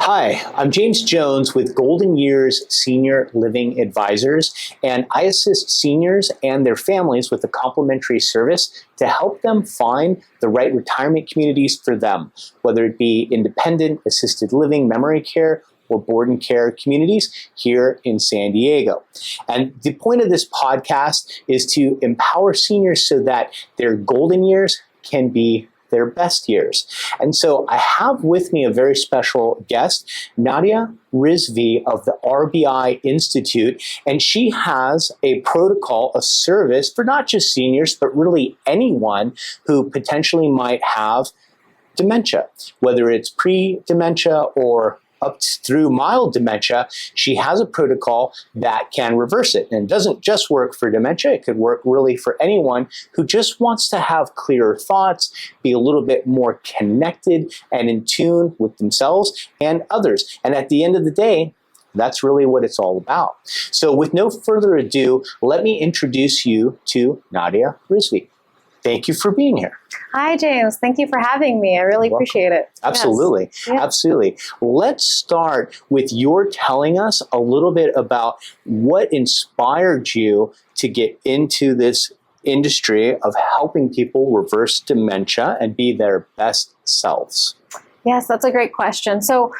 Hi, I'm James Jones with Golden Years Senior Living Advisors, and I assist seniors and their families with a complimentary service to help them find the right retirement communities for them, whether it be independent, assisted living, memory care, or board and care communities here in San Diego. And the point of this podcast is to empower seniors so that their golden years can be their best years. And so I have with me a very special guest, Nadia Rizvi of the RBI Institute, and she has a protocol, a service for not just seniors, but really anyone who potentially might have dementia, whether it's pre-dementia or up through mild dementia. She has a protocol that can reverse it. And it doesn't just work for dementia, it could work really for anyone who just wants to have clearer thoughts, be a little bit more connected and in tune with themselves and others. And at the end of the day, that's really what it's all about. So with no further ado, let me introduce you to Nadia Rizvi. Thank you for being here. Hi, James. Thank you for having me. I really appreciate it. Absolutely. Yes. Absolutely. Let's start with your telling us a little bit about what inspired you to get into this industry of helping people reverse dementia and be their best selves. Yes, that's a great question. So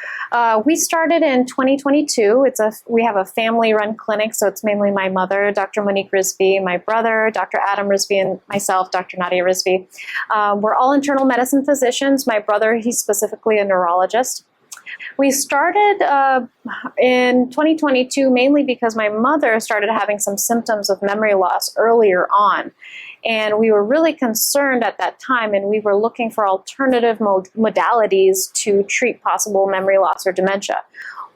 we started in 2022. We have a family-run clinic, so it's mainly my mother, Dr. Monique Rizvi, my brother, Dr. Adam Rizvi, and myself, Dr. Nadia Rizvi. We're all internal medicine physicians. My brother, he's specifically a neurologist. We started in 2022 mainly because my mother started having some symptoms of memory loss earlier on. And we were really concerned at that time, and we were looking for alternative modalities to treat possible memory loss or dementia.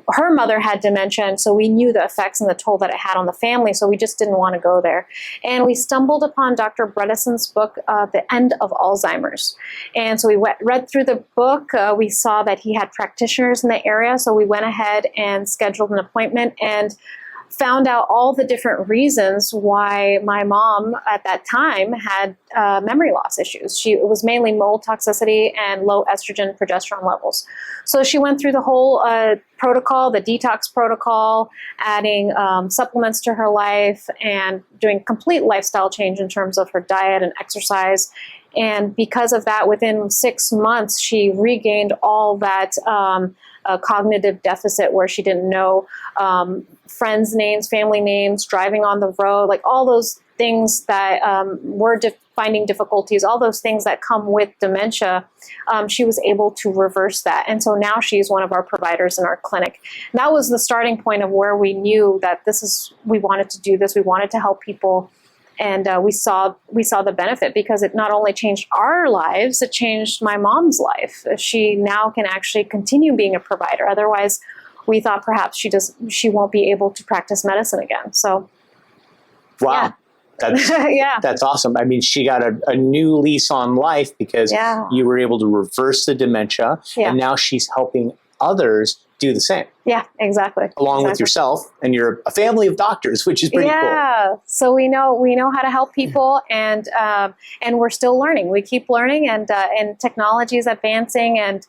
Her mother had dementia, and so we knew the effects and the toll that it had on the family, so we just didn't want to go there. And we stumbled upon Dr. Bredesen's book, The End of Alzheimer's. And so we read through the book. We saw that he had practitioners in the area, so we went ahead and scheduled an appointment and found out all the different reasons why my mom at that time had memory loss issues. It was mainly mold toxicity and low estrogen progesterone levels. So she went through the whole protocol, the detox protocol, adding supplements to her life and doing complete lifestyle change in terms of her diet and exercise. And because of that, within 6 months, she regained all that cognitive deficit where she didn't know friends' names, family names, driving on the road, like all those things that were finding difficulties, all those things that come with dementia, she was able to reverse that. And so now she's one of our providers in our clinic. And that was the starting point of where we knew that we wanted to do this, we wanted to help people. And we saw the benefit because it not only changed our lives, it changed my mom's life. She now can actually continue being a provider. Otherwise, we thought perhaps she won't be able to practice medicine again. So, wow. Yeah. That's, yeah. That's awesome. I mean, she got a new lease on life because you were able to reverse the dementia, and now she's helping others do the same. Yeah, exactly. Along with yourself, and you're a family of doctors, which is pretty cool. Yeah, so we know how to help people, and we're still learning. We keep learning, and technology is advancing, and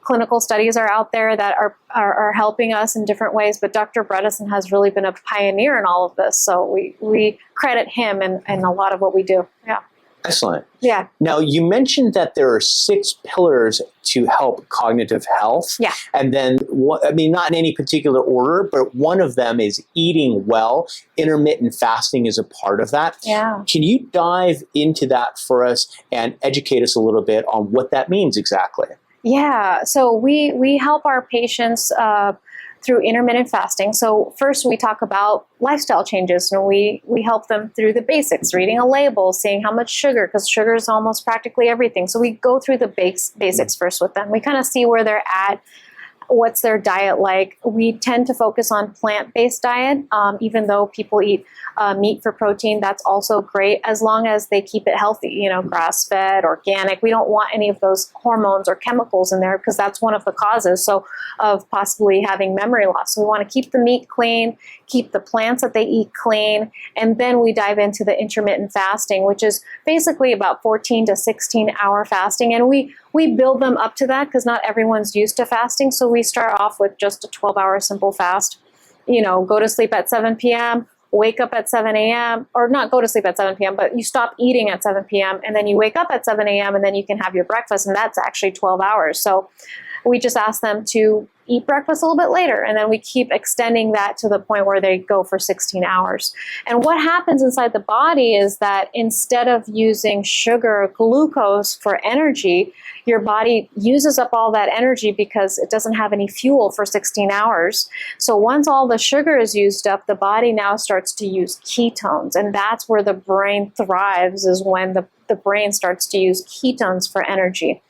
clinical studies are out there that are helping us in different ways. But Dr. Bredesen has really been a pioneer in all of this, so we credit him in a lot of what we do. Yeah. Excellent. Yeah. Now, you mentioned that there are 6 pillars to help cognitive health. Yeah. And then, not in any particular order, but one of them is eating well. Intermittent fasting is a part of that. Yeah. Can you dive into that for us and educate us a little bit on what that means exactly? Yeah. So we help our patients through intermittent fasting. So first we talk about lifestyle changes, and we help them through the basics, reading a label, seeing how much sugar, because sugar is almost practically everything. So we go through the basics first with them. We kind of see where they're at, what's their diet like. We tend to focus on plant-based diet, even though people eat meat for protein. That's also great as long as they keep it healthy, grass-fed, organic. We don't want any of those hormones or chemicals in there because that's one of the causes of possibly having memory loss. So we want to keep the meat clean, keep the plants that they eat clean, and then we dive into the intermittent fasting, which is basically about 14 to 16 hour fasting. And we we build them up to that because not everyone's used to fasting. So we start off with just a 12-hour simple fast. Go to sleep at 7 p.m., wake up at 7 a.m., or not go to sleep at 7 p.m., but you stop eating at 7 p.m., and then you wake up at 7 a.m., and then you can have your breakfast, and that's actually 12 hours. So we just ask them to eat breakfast a little bit later, and then we keep extending that to the point where they go for 16 hours. And what happens inside the body is that instead of using sugar or glucose for energy, your body uses up all that energy because it doesn't have any fuel for 16 hours. So once all the sugar is used up, the body now starts to use ketones, and that's where the brain thrives, is when the brain starts to use ketones for energy.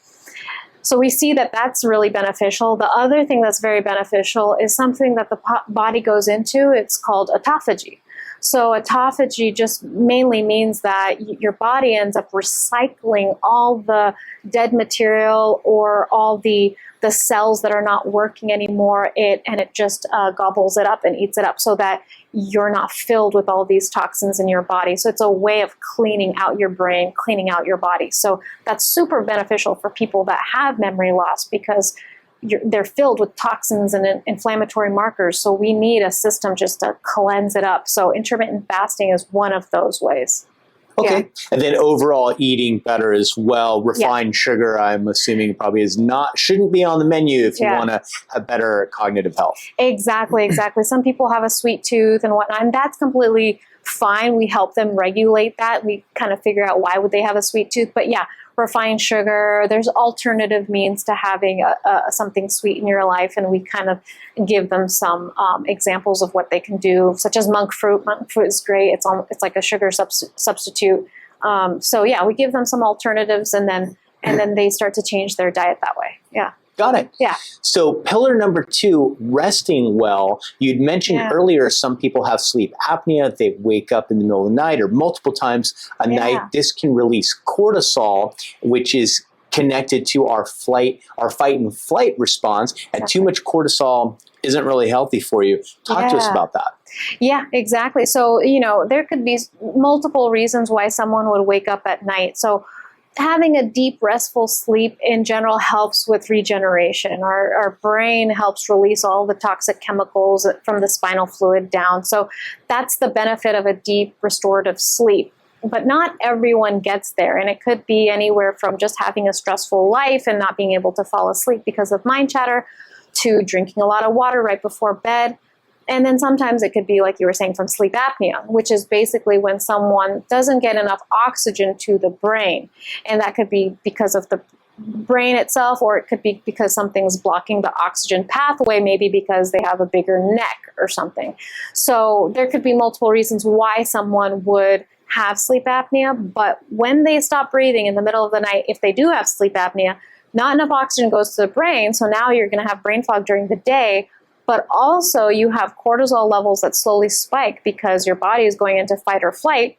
So we see that that's really beneficial. The other thing that's very beneficial is something that the body goes into. It's called autophagy. So autophagy just mainly means that your body ends up recycling all the dead material or all the cells that are not working anymore, and it just gobbles it up and eats it up so that you're not filled with all these toxins in your body. So it's a way of cleaning out your brain, cleaning out your body. So that's super beneficial for people that have memory loss because they're filled with toxins and inflammatory markers. So we need a system just to cleanse it up. So intermittent fasting is one of those ways. Okay. Yeah. And then overall eating better as well. Refined sugar, I'm assuming probably shouldn't be on the menu if you want to have better cognitive health. Exactly. Some people have a sweet tooth and whatnot, and that's completely fine. We help them regulate that. We kind of figure out why would they have a sweet tooth. But yeah, refined sugar, there's alternative means to having something sweet in your life, and we kind of give them some examples of what they can do, such as monk fruit. Monk fruit is great. It's like a sugar substitute. So yeah, we give them some alternatives, and then they start to change their diet that way. Yeah. Got it. Yeah. So pillar number 2, resting well. You'd mentioned earlier some people have sleep apnea. They wake up in the middle of the night or multiple times a night. This can release cortisol, which is connected to our fight and flight response. And too much cortisol isn't really healthy for you. Talk to us about that. Yeah, exactly. So, there could be multiple reasons why someone would wake up at night. So having a deep, restful sleep in general helps with regeneration. Our brain helps release all the toxic chemicals from the spinal fluid down. So that's the benefit of a deep, restorative sleep. But not everyone gets there. And it could be anywhere from just having a stressful life and not being able to fall asleep because of mind chatter to drinking a lot of water right before bed. And then sometimes it could be, like you were saying, from sleep apnea, which is basically when someone doesn't get enough oxygen to the brain. And that could be because of the brain itself, or it could be because something's blocking the oxygen pathway, maybe because they have a bigger neck or something. So there could be multiple reasons why someone would have sleep apnea. But when they stop breathing in the middle of the night, if they do have sleep apnea, not enough oxygen goes to the brain. So now you're going to have brain fog during the day. But also you have cortisol levels that slowly spike because your body is going into fight or flight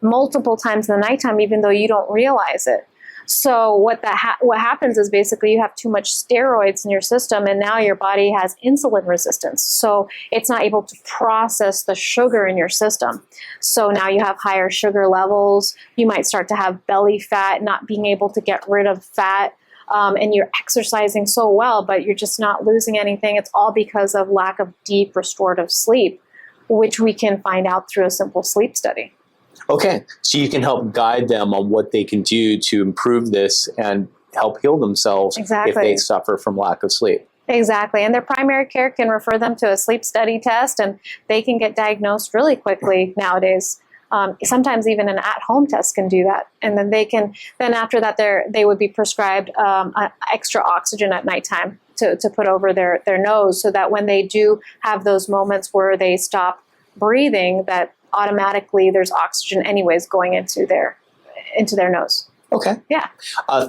multiple times in the nighttime, even though you don't realize it. So what happens is basically you have too much steroids in your system, and now your body has insulin resistance. So it's not able to process the sugar in your system. So now you have higher sugar levels. You might start to have belly fat, not being able to get rid of fat. And you're exercising so well, but you're just not losing anything. It's all because of lack of deep restorative sleep, which we can find out through a simple sleep study. Okay, so you can help guide them on what they can do to improve this and help heal themselves if they suffer from lack of sleep. Exactly, and their primary care can refer them to a sleep study test, and they can get diagnosed really quickly nowadays. Sometimes even an at-home test can do that. And then after that, they would be prescribed extra oxygen at nighttime to put over their nose, so that when they do have those moments where they stop breathing, that automatically there's oxygen anyways going into their nose. Okay. Yeah.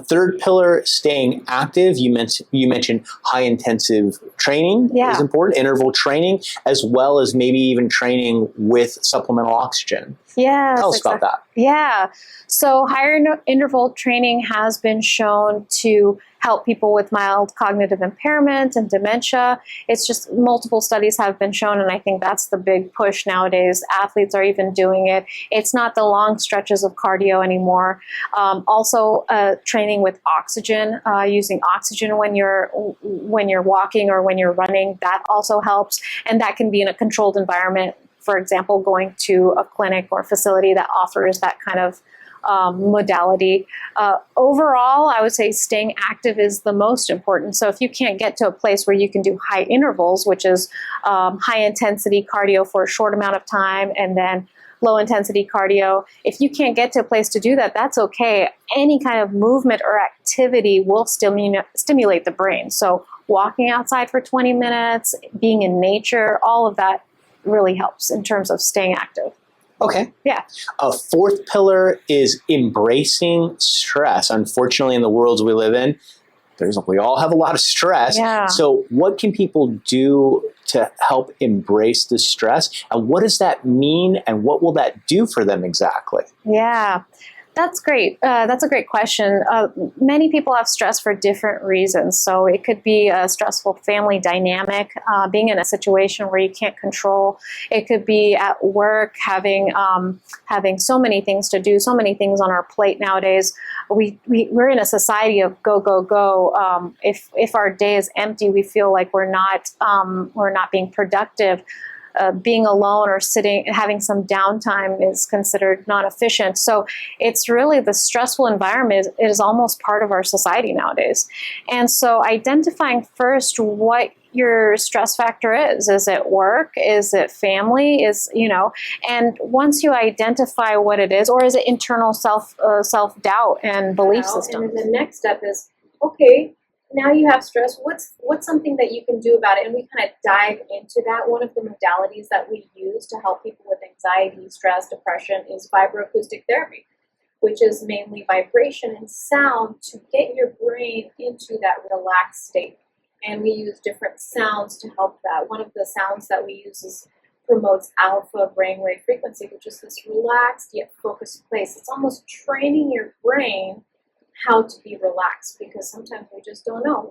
Third pillar, staying active. You mentioned high intensive training is important, interval training, as well as maybe even training with supplemental oxygen. Yeah. Tell us about that. Yeah. So higher interval training has been shown to help people with mild cognitive impairment and dementia. It's just multiple studies have been shown, and I think that's the big push nowadays. Athletes are even doing it. It's not the long stretches of cardio anymore. Also, training with oxygen, using oxygen when you're walking or when you're running, that also helps, and that can be in a controlled environment. For example, going to a clinic or facility that offers that kind of modality. Overall, I would say staying active is the most important. So if you can't get to a place where you can do high intervals, which is high intensity cardio for a short amount of time and then low intensity cardio, if you can't get to a place to do that, that's okay. Any kind of movement or activity will stimulate the brain. So walking outside for 20 minutes, being in nature, all of that really helps in terms of staying active. Okay. Yeah. A fourth pillar is embracing stress. Unfortunately, in the worlds we live in, we all have a lot of stress. Yeah. So what can people do to help embrace the stress? And what does that mean? And what will that do for them exactly? Yeah. That's great. That's a great question. Many people have stress for different reasons. So it could be a stressful family dynamic, being in a situation where you can't control. It could be at work, having so many things to do, so many things on our plate nowadays. We're in a society of go, go, go. If our day is empty, we feel like we're not being productive. Being alone or sitting, having some downtime is considered not efficient. So it's really the stressful environment is almost part of our society nowadays. And so identifying first what your stress factor is. Is it work? Is it family? And once you identify what it is, or is it internal self-doubt and belief system? And the next step is, okay, now you have stress. What's something that you can do about it? And we kind of dive into that. One of the modalities that we use to help people with anxiety, stress, depression is vibroacoustic therapy, which is mainly vibration and sound to get your brain into that relaxed state. And we use different sounds to help that. One of the sounds that we use promotes alpha brainwave frequency, which is this relaxed yet focused place. It's almost training your brain how to be relaxed, because sometimes we just don't know.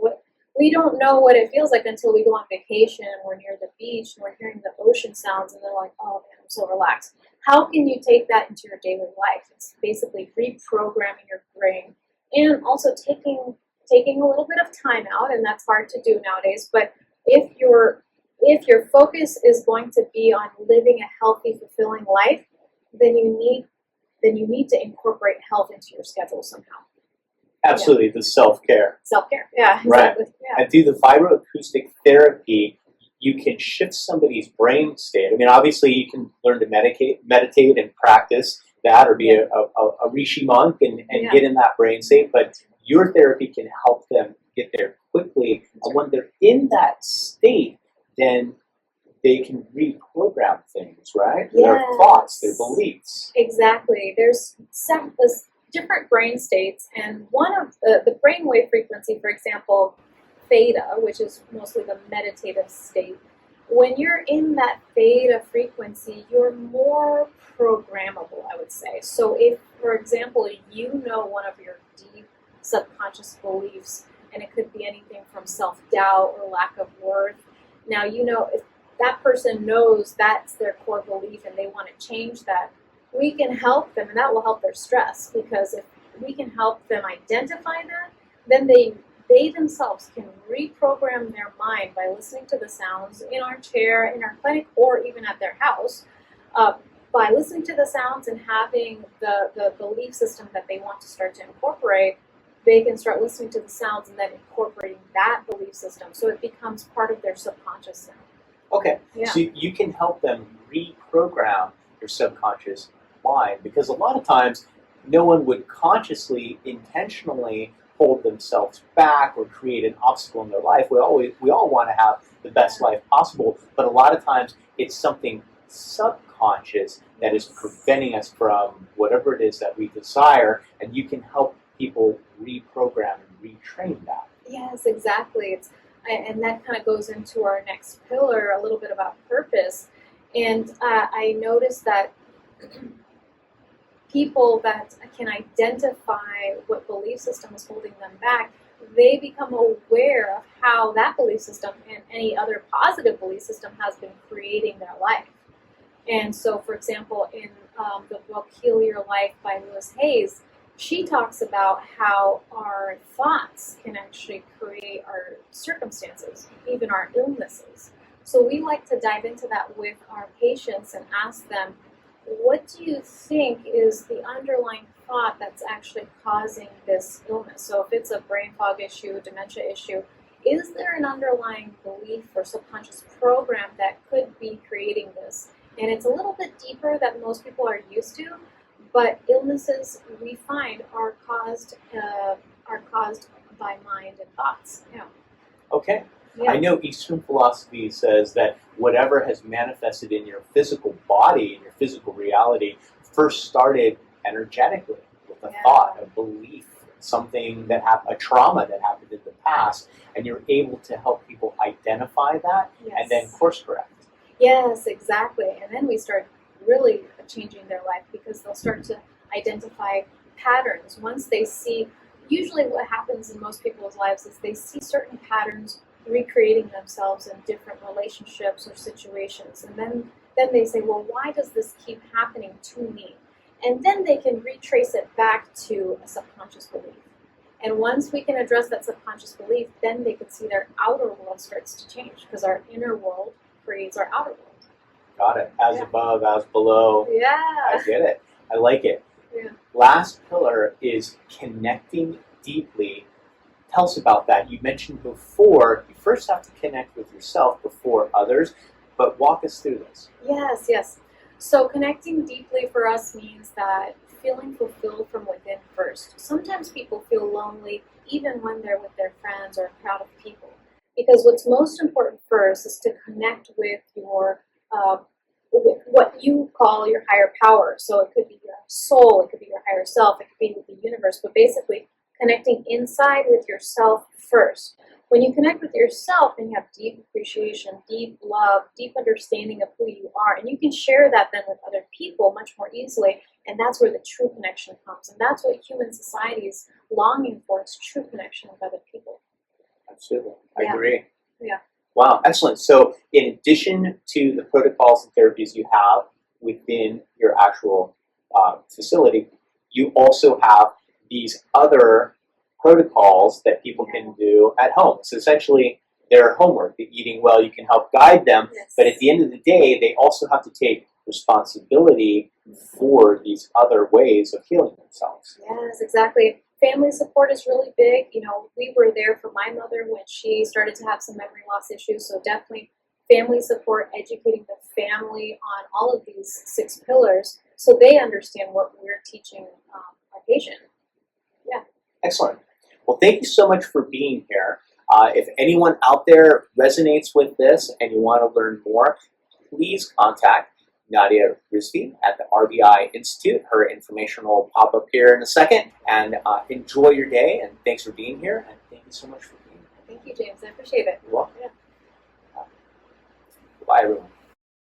We don't know what it feels like until we go on vacation and we're near the beach and we're hearing the ocean sounds and they're like, oh man, I'm so relaxed. How can you take that into your daily life? It's basically reprogramming your brain and also taking a little bit of time out, and that's hard to do nowadays. But if your focus is going to be on living a healthy, fulfilling life, then you need to incorporate health into your schedule somehow. Absolutely, the self-care. Self-care, yeah, Right. exactly. Yeah. And through the vibroacoustic therapy, you can shift somebody's brain state. I mean, obviously, you can learn to meditate and practice that, or be a Rishi monk and get in that brain state. But your therapy can help them get there quickly. And when they're in that state, then they can reprogram things, right? Their thoughts, their beliefs. Exactly. There's different brain states, and one of the brainwave frequency, for example, theta, which is mostly the meditative state. When you're in that theta frequency, you're more programmable, I would say. So if, for example, you know one of your deep subconscious beliefs, and it could be anything from self-doubt or lack of worth. Now, if that person knows that's their core belief and they want to change that, we can help them, and that will help their stress, because if we can help them identify that, then they themselves can reprogram their mind by listening to the sounds in our chair, in our clinic, or even at their house. By listening to the sounds and having the belief system that they want to start to incorporate, they can start listening to the sounds and then incorporating that belief system. So it becomes part of their subconscious now. Okay, Yeah. So you can help them reprogram your subconscious mind, because a lot of times no one would consciously, intentionally hold themselves back or create an obstacle in their life. We all want to have the best life possible, but a lot of times it's something subconscious that is preventing us from whatever it is that we desire, and you can help people reprogram and retrain that. Yes, exactly. And that kind of goes into our next pillar, a little bit about purpose. And I noticed that people that can identify what belief system is holding them back, they become aware of how that belief system and any other positive belief system has been creating their life. And so, for example, in the book Heal Your Life by Louise Hayes, she talks about how our thoughts can actually create our circumstances, even our illnesses. So we like to dive into that with our patients and ask them, what do you think is the underlying thought that's actually causing this illness? So if it's a brain fog issue, dementia issue, is there an underlying belief or subconscious program that could be creating this? And it's a little bit deeper than most people are used to, but illnesses we find are caused by mind and thoughts. Yeah. Okay. Yeah. I know Eastern philosophy says that whatever has manifested in your physical body, in your physical reality, first started energetically with a thought, a belief, something that happened, a trauma that happened in the past, and you're able to help people identify that and then course correct. Yes, exactly. And then we start really changing their life because they'll start to identify patterns. Once they see, usually what happens in most people's lives is they see certain patterns recreating themselves in different relationships or situations. And then they say, well, why does this keep happening to me? And then they can retrace it back to a subconscious belief. And once we can address that subconscious belief, then they can see their outer world starts to change because our inner world creates our outer world. Got it. As above, as below. Yeah. I get it. I like it. Yeah. Last pillar is connecting deeply. Tell us about that. You mentioned before, you first have to connect with yourself before others, but walk us through this. Yes, yes. So connecting deeply for us means that feeling fulfilled from within first. Sometimes people feel lonely even when they're with their friends or a crowd of people. Because what's most important first is to connect with your with what you call your higher power. So it could be your soul, it could be your higher self, it could be with the universe, but basically connecting inside with yourself first. When you connect with yourself and you have deep appreciation, deep love, deep understanding of who you are, and you can share that then with other people much more easily, and that's where the true connection comes. And that's what human society is longing for, is true connection with other people. Absolutely. I agree. Yeah. Wow, excellent. So in addition to the protocols and therapies you have within your actual facility, you also have these other protocols that people can do at home. So essentially, their homework, the eating well, you can help guide them, but at the end of the day, they also have to take responsibility for these other ways of healing themselves. Yes, exactly. Family support is really big. You know, we were there for my mother when she started to have some memory loss issues, so definitely family support, educating the family on all of these 6 pillars so they understand what we're teaching our patient. Yeah. Excellent. Well, thank you so much for being here. If anyone out there resonates with this and you want to learn more, please contact Nadia Rizvi at the RBI Institute. Her information will pop up here in a second. And enjoy your day, and thanks for being here, and thank you so much for being here. Thank you, James. I appreciate it. You're welcome. Yeah. Bye, everyone.